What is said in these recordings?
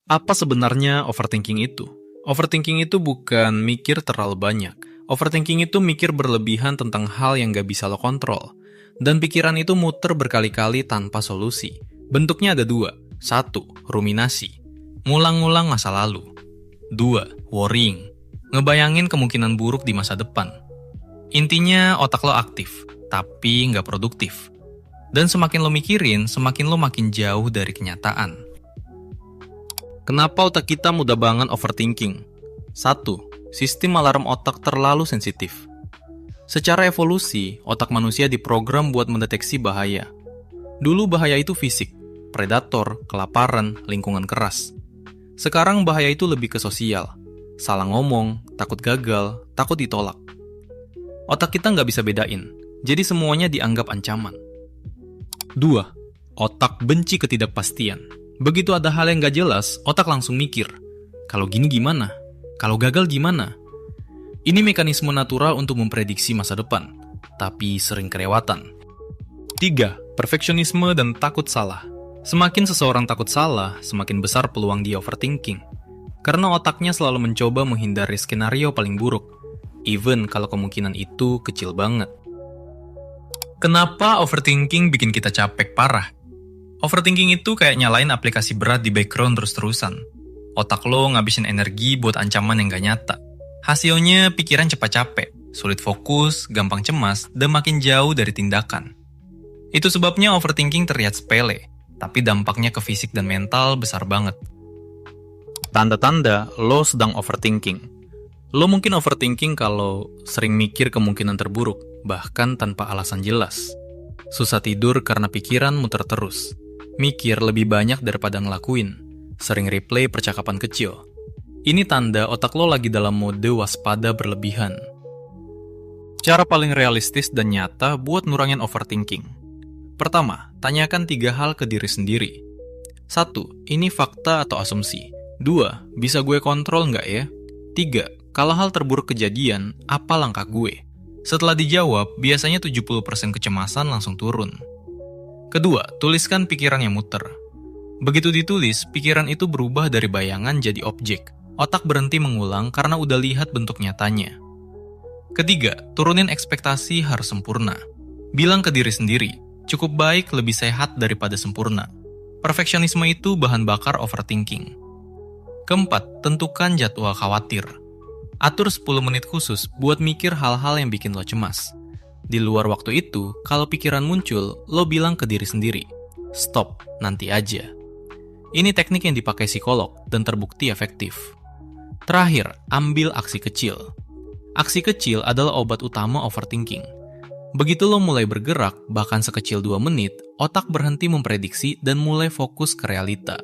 Apa sebenarnya overthinking itu? Overthinking itu bukan mikir terlalu banyak. Overthinking itu mikir berlebihan tentang hal yang gak bisa lo kontrol. Dan pikiran itu muter berkali-kali tanpa solusi. Bentuknya ada dua. Satu, ruminasi. Ngulang-ngulang masa lalu. Dua, worrying. Ngebayangin kemungkinan buruk di masa depan. Intinya otak lo aktif, tapi nggak produktif. Dan semakin lo mikirin, semakin lo makin jauh dari kenyataan. Kenapa otak kita mudah banget overthinking? 1. Sistem alarm otak terlalu sensitif. Secara evolusi, otak manusia diprogram buat mendeteksi bahaya. Dulu bahaya itu fisik, predator, kelaparan, lingkungan keras. Sekarang bahaya itu lebih ke sosial. Salah ngomong, takut gagal, takut ditolak. Otak kita nggak bisa bedain, jadi semuanya dianggap ancaman. 2. Otak benci ketidakpastian. Begitu ada hal yang nggak jelas, otak langsung mikir, kalau gini gimana? Kalau gagal gimana? Ini mekanisme natural untuk memprediksi masa depan, tapi sering kelewatan. 3. Perfeksionisme dan takut salah. Semakin seseorang takut salah, semakin besar peluang dia overthinking. Karena otaknya selalu mencoba menghindari skenario paling buruk, even kalau kemungkinan itu kecil banget. Kenapa overthinking bikin kita capek parah? Overthinking itu kayak nyalain aplikasi berat di background terus-terusan. Otak lo ngabisin energi buat ancaman yang gak nyata. Hasilnya pikiran cepat capek, sulit fokus, gampang cemas, dan makin jauh dari tindakan. Itu sebabnya overthinking terlihat sepele, tapi dampaknya ke fisik dan mental besar banget. Tanda-tanda lo sedang overthinking. Lo mungkin overthinking kalau sering mikir kemungkinan terburuk, bahkan tanpa alasan jelas. Susah tidur karena pikiran muter terus. Mikir lebih banyak daripada ngelakuin. Sering replay percakapan kecil. Ini tanda otak lo lagi dalam mode waspada berlebihan. Cara paling realistis dan nyata buat nurangin overthinking. Pertama, tanyakan 3 hal ke diri sendiri. 1. Ini fakta atau asumsi? 2. Bisa gue kontrol nggak ya? 3. Kalau hal terburuk kejadian, apa langkah gue? Setelah dijawab, biasanya 70% kecemasan langsung turun. Kedua, tuliskan pikiran yang muter. Begitu ditulis, pikiran itu berubah dari bayangan jadi objek. Otak berhenti mengulang karena udah lihat bentuk nyatanya. Ketiga, turunin ekspektasi harus sempurna. Bilang ke diri sendiri, cukup baik lebih sehat daripada sempurna. Perfeksionisme itu bahan bakar overthinking. Keempat, tentukan jadwal khawatir. Atur 10 menit khusus buat mikir hal-hal yang bikin lo cemas. Di luar waktu itu, kalau pikiran muncul, lo bilang ke diri sendiri, stop, nanti aja. Ini teknik yang dipakai psikolog dan terbukti efektif. Terakhir, ambil aksi kecil. Aksi kecil adalah obat utama overthinking. Begitu lo mulai bergerak, bahkan sekecil 2 menit, otak berhenti memprediksi dan mulai fokus ke realita.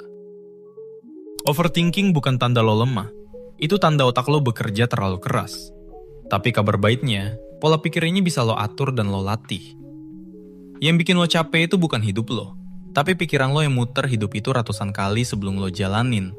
Overthinking bukan tanda lo lemah. Itu tanda otak lo bekerja terlalu keras. Tapi kabar baiknya, pola pikir ini bisa lo atur dan lo latih. Yang bikin lo capek itu bukan hidup lo, tapi pikiran lo yang muter hidup itu ratusan kali sebelum lo jalanin.